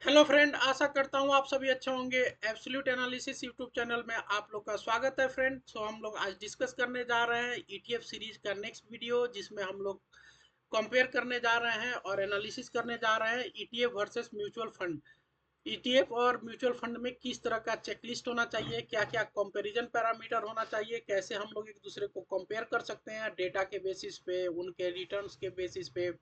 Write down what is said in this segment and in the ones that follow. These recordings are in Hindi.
हेलो फ्रेंड, आशा करता हूँ आप सभी अच्छे होंगे। एब्सोल्यूट एनालिसिस यूट्यूब चैनल में आप लोग का स्वागत है फ्रेंड। हम लोग आज डिस्कस करने जा रहे हैं ईटीएफ सीरीज का नेक्स्ट वीडियो, जिसमें हम लोग कंपेयर करने जा रहे हैं और एनालिसिस करने जा रहे हैं ETF versus mutual fund. ETF और म्यूचुअल फंड में किस तरह का चेकलिस्ट होना चाहिए, क्या क्या कंपैरिजन पैरामीटर होना चाहिए, कैसे हम लोग एक दूसरे को कंपेयर कर सकते हैं डेटा के बेसिस पे, उनके रिटर्न्स के बेसिस पे,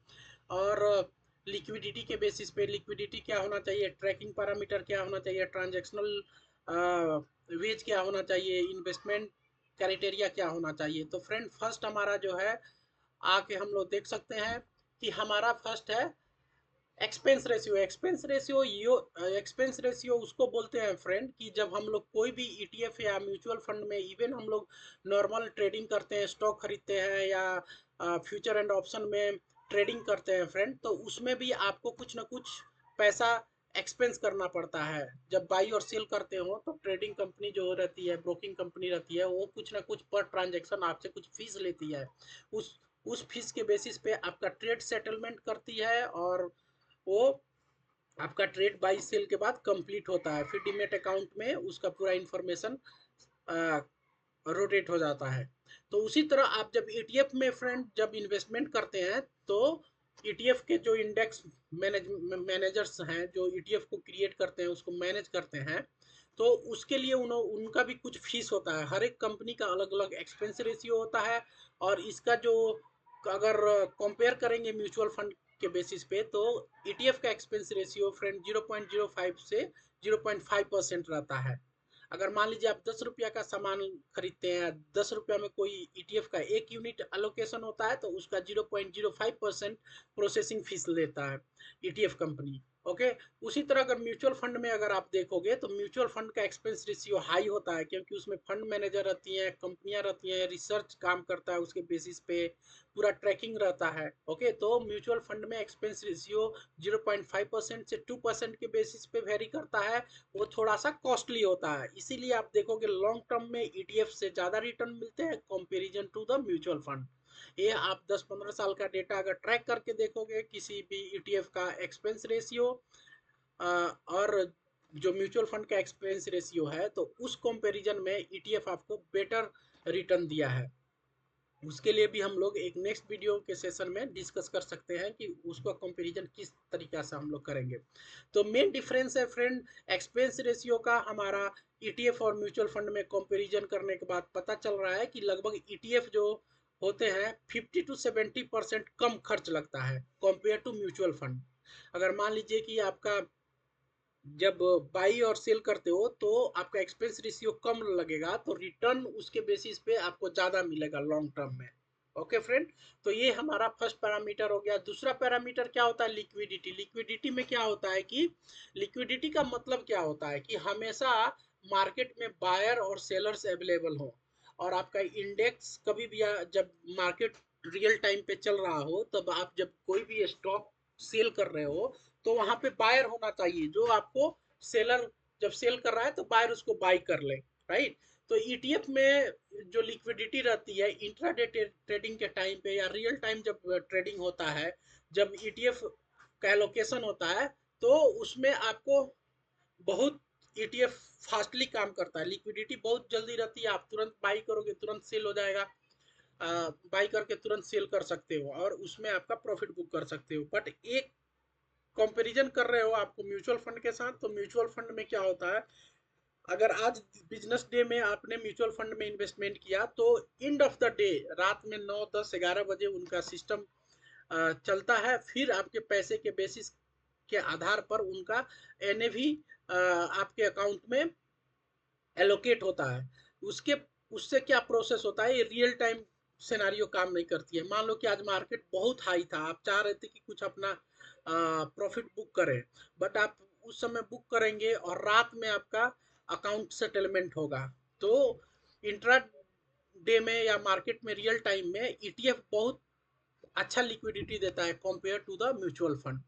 और लिक्विडिटी के बेसिस पे। लिक्विडिटी क्या होना चाहिए, ट्रैकिंग पैरामीटर क्या होना चाहिए, ट्रांजैक्शनल वेज क्या होना चाहिए, इन्वेस्टमेंट क्राइटेरिया क्या होना चाहिए। तो फ्रेंड, फर्स्ट हमारा जो है, आके हम लोग देख सकते हैं कि हमारा फर्स्ट है एक्सपेंस रेशियो। एक्सपेंस रेशियो उसको बोलते हैं फ्रेंड कि जब हम लोग कोई भी ईटीएफ या म्यूचुअल फंड में, इवन हम लोग नॉर्मल ट्रेडिंग करते हैं, स्टॉक खरीदते हैं या फ्यूचर एंड ऑप्शन में ट्रेडिंग करते हैं फ्रेंड, तो उसमें भी आपको कुछ ना कुछ पैसा एक्सपेंस करना पड़ता है। जब बाई और सेल करते हो तो ट्रेडिंग कंपनी जो रहती है, ब्रोकिंग कंपनी रहती है, वो कुछ ना कुछ पर ट्रांजेक्शन आपसे कुछ फीस लेती है। उस फीस के बेसिस पे आपका ट्रेड सेटलमेंट करती है, और वो आपका ट्रेड बाई सेल के बाद कंप्लीट होता है। फिर डीमेट अकाउंट में उसका पूरा इंफॉर्मेशन रोटेट हो जाता है। तो उसी तरह आप जब ईटीएफ में फ्रेंड जब इन्वेस्टमेंट करते हैं, तो ईटीएफ के जो इंडेक्स मैनेजर्स हैं, जो ईटीएफ को क्रिएट करते हैं, उसको मैनेज करते हैं, तो उसके लिए उनका भी कुछ फीस होता है। हर एक कंपनी का अलग अलग एक्सपेंस रेशियो होता है। और इसका जो, अगर कंपेयर करेंगे म्यूचुअल फंड के बेसिस पे, तो ईटीएफ का एक्सपेंस रेशियो फ्रेंड 0.05 से 0.5% रहता है। अगर मान लीजिए आप 10 रुपया का सामान खरीदते हैं, 10 रुपया में कोई ईटीएफ का 1 यूनिट अलोकेशन होता है, तो उसका 0.05% प्रोसेसिंग फीस लेता है ईटीएफ कंपनी। ओके। उसी तरह अगर म्यूचुअल फंड में अगर आप देखोगे, तो म्यूचुअल फंड का एक्सपेंस रेशियो हाई होता है, क्योंकि उसमें फंड मैनेजर रहती हैं, कंपनियां रहती हैं, रिसर्च काम करता है उसके बेसिस पे, पूरा ट्रैकिंग रहता है। ओके। तो म्यूचुअल फंड में एक्सपेंस रेशियो 0.5% से 2% के बेसिस पे वेरी करता है। वो थोड़ा सा कॉस्टली होता है, इसीलिए आप देखोगे लॉन्ग टर्म में ईटीएफ से ज़्यादा रिटर्न मिलते हैं comparison to the mutual fund. ये आप 10-15 साल का डेटा अगर ट्रैक करके देखोगे किसी भी ईटीएफ का एक्सपेंस रेशियो और जो म्यूचुअल फंड का एक्सपेंस रेशियो है, तो उस कंपैरिजन में ईटीएफ आपको बेटर रिटर्न दिया है। उसके लिए भी हम लोग एक नेक्स्ट वीडियो के सेशन में डिस्कस कर सकते हैं कि उसका कंपैरिजन किस तरीका से हम लोग करेंगे। तो मेन डिफरेंस है फ्रेंड एक्सपेंस रेशियो का। हमारा ईटीएफ और म्यूचुअल फंड में कंपैरिजन करने के बाद पता चल रहा है कि लगभग ईटीएफ जो होते हैं 50 to 70% कम खर्च लगता है कंपेयर टू म्यूचुअल फंड। अगर मान लीजिए कि आपका जब बाई और सेल करते हो, तो आपका एक्सपेंस रेशियो कम लगेगा, तो रिटर्न उसके बेसिस पे आपको ज़्यादा मिलेगा लॉन्ग टर्म में। Okay friend. तो ये हमारा फर्स्ट पैरामीटर हो गया। दूसरा पैरामीटर क्या होता है, लिक्विडिटी। लिक्विडिटी में क्या होता है कि लिक्विडिटी का मतलब क्या होता है कि हमेशा मार्केट में बायर और सेलर्स अवेलेबल हो, और आपका इंडेक्स कभी भी जब मार्केट रियल टाइम पे चल रहा हो, तब आप जब कोई भी स्टॉक सेल कर रहे हो, तो वहां पे बायर होना चाहिए, जो आपको सेलर जब सेल कर रहा है तो बायर उसको बाई कर ले। राइट। तो ईटीएफ में जो लिक्विडिटी रहती है इंट्राडे ट्रेडिंग के टाइम पे या रियल टाइम जब ट्रेडिंग होता है, जब ईटीएफ का एलोकेशन होता है, तो उसमें आपको बहुत ईटीएफ फास्टली काम करता है, लिक्विडिटी बहुत जल्दी रहती है, आप तुरंत बाई करोगे तुरंत सेल हो जाएगा। बाई करके तुरंत सेल कर सकते हो और उसमें आपका प्रॉफिट बुक कर सकते हो। बट एक कंपैरिजन कर रहे हो आपको म्यूचुअल फंड के साथ, तो म्यूचुअल फंड में क्या होता है, अगर आज बिजनेस डे में आपने म्यूचुअल फंड में इन्वेस्टमेंट किया, तो एंड ऑफ द डे रात में 9, 10, 11 बजे उनका सिस्टम चलता है। फिर आपके पैसे के बेसिस के आधार पर उनका एनएवी आपके अकाउंट में एलोकेट होता है। उसके उससे क्या प्रोसेस होता है, ये रियल टाइम सिनेरियो काम नहीं करती है। मान लो कि आज मार्केट बहुत हाई था, आप चाह रहे थे कि कुछ अपना प्रॉफिट बुक करें, बट आप उस समय बुक करेंगे और रात में आपका अकाउंट सेटलमेंट होगा। तो इंट्रा डे में या मार्केट में रियल टाइम में ईटीएफ बहुत अच्छा लिक्विडिटी देता है compare to the mutual fund.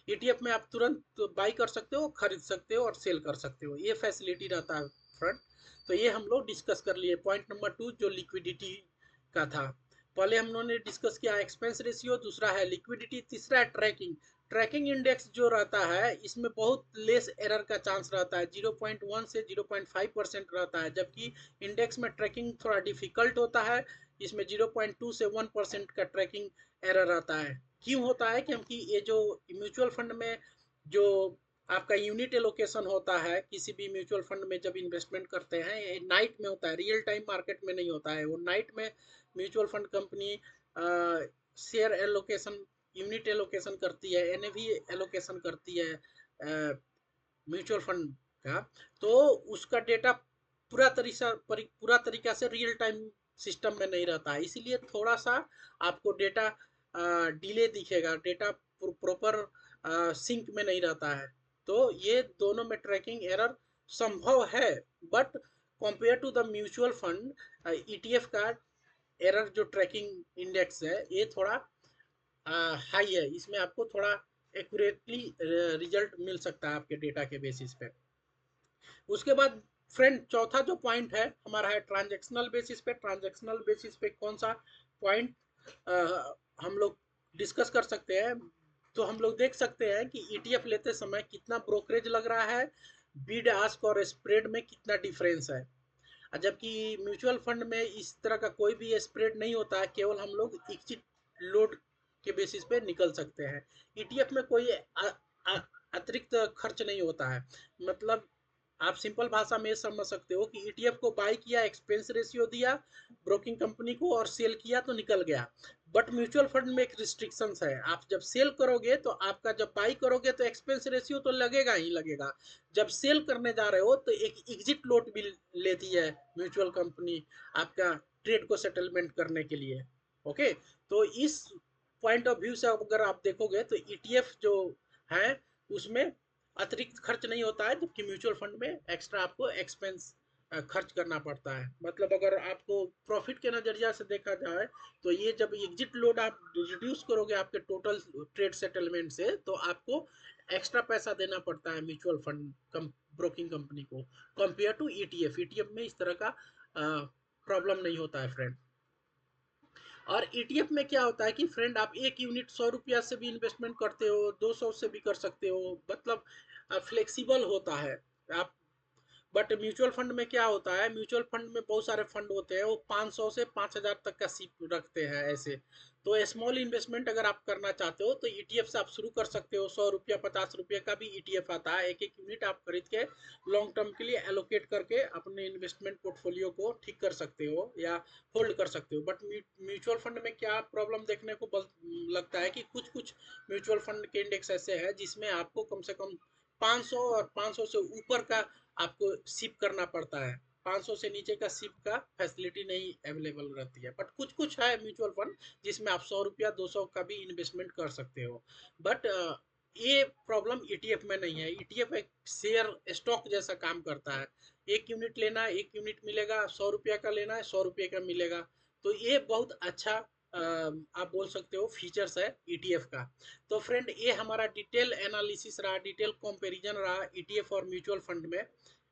ETF में आप तुरंत बाई कर सकते हो, खरीद सकते हो और सेल कर सकते हो, ये फैसिलिटी रहता है फ्रंट। तो ये हम लोग डिस्कस कर लिए पॉइंट नंबर 2 जो लिक्विडिटी का था। पहले हम लोगों ने डिस्कस किया एक्सपेंस रेशियो, दूसरा है लिक्विडिटी, तीसरा है ट्रैकिंग। ट्रैकिंग इंडेक्स जो रहता है इसमें बहुत लेस एरर का चांस रहता है, 0.1 से 0.5% रहता है, जबकि इंडेक्स में ट्रैकिंग थोड़ा डिफिकल्ट होता है, इसमें 0.2 से 1% का ट्रैकिंग एरर रहता है। क्यों होता है? क्योंकि ये जो म्यूचुअल फंड में जो आपका यूनिट एलोकेशन होता है, किसी भी म्यूचुअल फंड में जब इन्वेस्टमेंट करते हैं, ये नाइट में होता है, रियल टाइम मार्केट में नहीं होता है। वो नाइट में mutual fund company share allocation, unit allocation करती है, एनएवी एलोकेशन करती है म्यूचुअल फंड का, तो उसका डेटा पूरा तरीका से रियल टाइम सिस्टम में नहीं रहता है, इसीलिए थोड़ा सा आपको डेटा डिले दिखेगा, डेटा प्रॉपर सिंक में नहीं रहता है। तो ये दोनों में ट्रैकिंग एरर संभव है, but compare to the mutual fund ETF का एरर जो ट्रैकिंग इंडेक्स है ये थोड़ा हाई है, इसमें आपको थोड़ा एक्यूरेटली रिजल्ट मिल सकता है आपके डेटा के बेसिस पे। उसके बाद फ्रेंड चौथा जो पॉइंट है हमारा है ट्रांजैक्शनल बेसिस पे। ट्रांजैक्शनल बेसिस पे कौन सा पॉइंट हम लोग डिस्कस कर सकते हैं? तो हम लोग देख सकते हैं कि ईटीएफ लेते समय कितना ब्रोकरेज लग रहा है, बिड आस्क और स्प्रेड में कितना डिफरेंस है। जबकि म्यूचुअल फंड में इस तरह का कोई भी स्प्रेड नहीं होता है, केवल हम लोग इक्विटी लोड के बेसिस पे निकल सकते हैं। ईटीएफ में कोई अतिरिक्त खर्च नहीं होता है, मतलब आप सिंपल भाषा में समझ सकते हो कि ईटीएफ को बाई किया, एक्सपेंस रेशियो दिया ब्रोकिंग कंपनी को और सेल किया तो निकल गया। बट म्यूचुअल फंड में एक रिस्ट्रिक्शंस है, आप जब सेल करोगे तो आपका, जब बाई करोगे तो एक्सपेंस रेशियो तो लगेगा ही लगेगा, जब सेल करने जा रहे हो तो एक एग्जिट लोट भी लेती है म्यूचुअल कंपनी आपका ट्रेड को सेटलमेंट करने के लिए। ओके, तो इस पॉइंट ऑफ व्यू से अगर आप देखोगे तो ईटीएफ जो है उसमें अतिरिक्त खर्च नहीं होता है, जबकि म्यूचुअल फंड में एक्स्ट्रा आपको एक्सपेंस खर्च करना पड़ता है। मतलब अगर आपको प्रॉफिट के नजरिया से देखा जाए तो ये जब एग्जिट लोड आप रिड्यूस करोगे आपके टोटल ट्रेड सेटलमेंट से, तो आपको एक्स्ट्रा पैसा देना पड़ता है म्यूचुअल फंड ब्रोकिंग कंपनी को, कंपेयर टू ईटीएफ। ईटीएफ में इस तरह का प्रॉब्लम नहीं होता है फ्रेंड। और ईटीएफ में क्या होता है कि फ्रेंड आप एक यूनिट 100 रुपया से भी इन्वेस्टमेंट करते हो, 200 से भी कर सकते हो, मतलब फ्लेक्सिबल होता है आप। बट म्यूचुअल फंड में क्या होता है, म्यूचुअल फंड में बहुत सारे फंड होते हैं, वो 500 से 5000 तक का सीप रखते हैं ऐसे। तो स्मॉल इन्वेस्टमेंट अगर आप करना चाहते हो तो ईटीएफ से आप शुरू कर सकते हो। 100 रुपया 50 रुपये का भी ईटीएफ आता है, एक एक यूनिट आप खरीद के लॉन्ग टर्म के लिए एलोकेट करके अपने इन्वेस्टमेंट पोर्टफोलियो को ठीक कर सकते हो या होल्ड कर सकते हो। बट म्यूचुअल फंड में क्या प्रॉब्लम देखने को लगता है कि कुछ कुछ म्यूचुअल फंड के इंडेक्स ऐसे हैं जिसमें आपको कम से कम 500 और 500 से ऊपर का आपको सिप करना पड़ता है, 500 से नीचे का सिप का फैसिलिटी नहीं अवेलेबल रहती है। बट कुछ कुछ है म्यूचुअल फंड जिसमें आप 100 रुपया 200 का भी इन्वेस्टमेंट कर सकते हो। बट ये प्रॉब्लम ईटीएफ में नहीं है। ईटीएफ एक शेयर स्टॉक जैसा काम करता है, एक यूनिट लेना है एक यूनिट मिलेगा, 100 रुपया का लेना है 100 रुपये का मिलेगा। तो ये बहुत अच्छा आप बोल सकते हो फीचर्स है ईटीएफ का। तो फ्रेंड ये हमारा डिटेल एनालिसिस रहा, डिटेल कंपैरिजन रहा ईटीएफ और म्यूचुअल फंड में।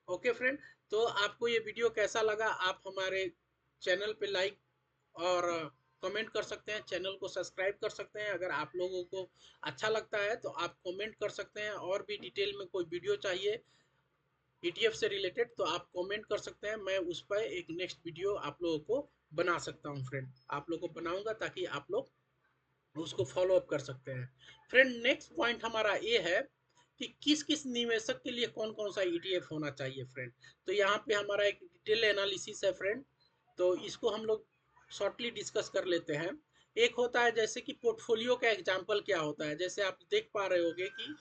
ओके फ्रेंड, तो आपको ये वीडियो कैसा लगा? आप हमारे चैनल पे लाइक और कमेंट कर सकते हैं, चैनल को सब्सक्राइब कर सकते हैं। अगर आप लोगों को अच्छा लगता है तो आप कमेंट कर सकते हैं, और भी डिटेल में कोई वीडियो चाहिए ईटीएफ से रिलेटेड तो आप कमेंट कर सकते हैं, मैं उस पर एक नेक्स्ट वीडियो आप लोगों को बना सकता हूँ फ्रेंड, आप लोगों को बनाऊंगा ताकि आप लोग उसको फॉलो अप कर सकते हैं। फ्रेंड नेक्स्ट पॉइंट हमारा ये है कि किस किस निवेशक के लिए कौन कौन सा ईटीएफ होना चाहिए फ्रेंड। तो यहाँ पे हमारा एक डिटेल एनालिसिस है फ्रेंड, तो इसको हम लोग शॉर्टली डिस्कस कर लेते हैं। एक होता है जैसे कि पोर्टफोलियो का एग्जाम्पल क्या होता है, जैसे आप देख पा रहे होगे कि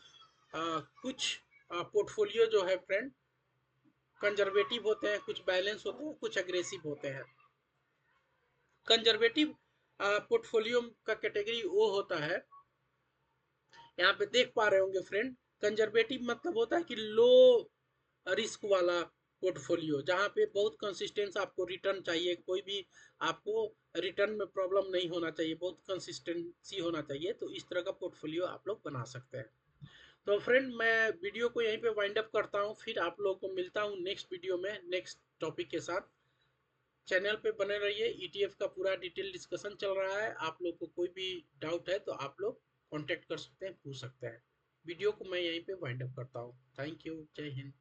कुछ पोर्टफोलियो जो है फ्रेंड कंजर्वेटिव होते हैं, कुछ बैलेंस होते हैं, कुछ एग्रेसिव होते हैं। कंजर्वेटिव पोर्टफोलियो का कैटेगरी वो होता है, यहाँ पे देख पा रहे होंगे फ्रेंड, कंजर्वेटिव मतलब होता है कि लो रिस्क वाला पोर्टफोलियो, जहाँ पे बहुत कंसिस्टेंस आपको रिटर्न चाहिए, कोई भी आपको रिटर्न में प्रॉब्लम नहीं होना चाहिए, बहुत कंसिस्टेंसी होना चाहिए, तो इस तरह का पोर्टफोलियो आप लोग बना सकते हैं। तो फ्रेंड मैं वीडियो को यहीं पे वाइंड अप करता हूँ, फिर आप लोगों को मिलता हूँ नेक्स्ट वीडियो में नेक्स्ट टॉपिक के साथ। चैनल पे बने रहिए। ईटीएफ का पूरा डिटेल डिस्कशन चल रहा है। आप लोग को कोई भी डाउट है तो आप लोग कांटेक्ट कर सकते हैं, पूछ सकते हैं। वीडियो को मैं यहीं पे वाइंड अप करता हूँ। Thank you. जय हिंद।